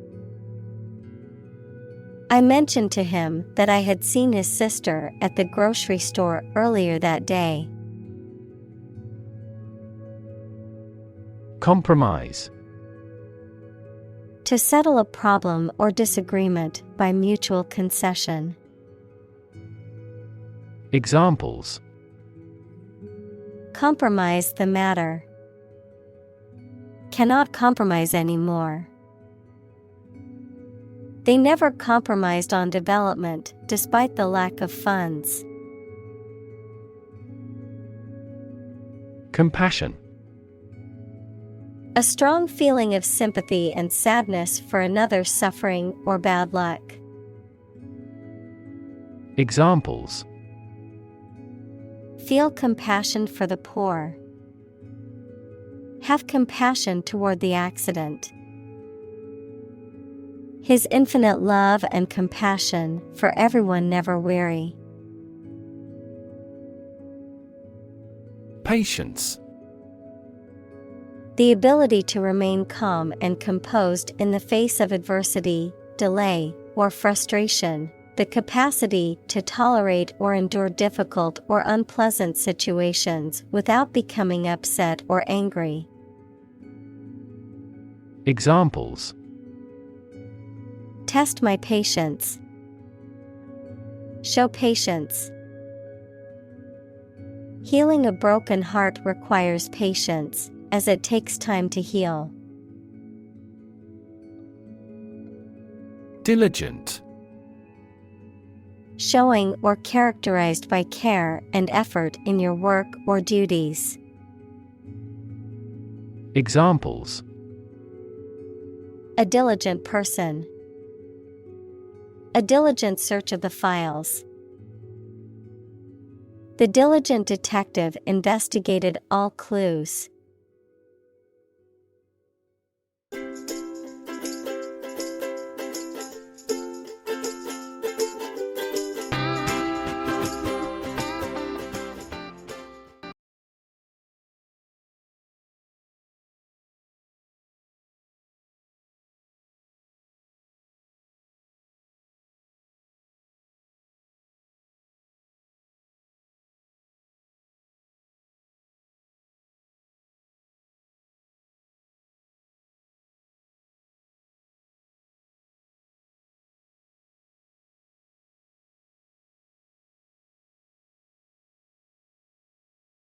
I mentioned to him that I had seen his sister at the grocery store earlier that day. Compromise. To settle a problem or disagreement by mutual concession. Examples: Compromise the matter. Cannot compromise anymore. They never compromised on development despite the lack of funds. Compassion. A strong feeling of sympathy and sadness for another's suffering or bad luck. Examples: Feel compassion for the poor. Have compassion toward the accident. His infinite love and compassion for everyone never weary. Patience. The ability to remain calm and composed in the face of adversity, delay, or frustration. The capacity to tolerate or endure difficult or unpleasant situations without becoming upset or angry. Examples: Test my patience. Show patience. Healing a broken heart requires patience, as it takes time to heal. Diligent. Showing or characterized by care and effort in your work or duties. Examples: A diligent person. A diligent search of the files. The diligent detective investigated all clues.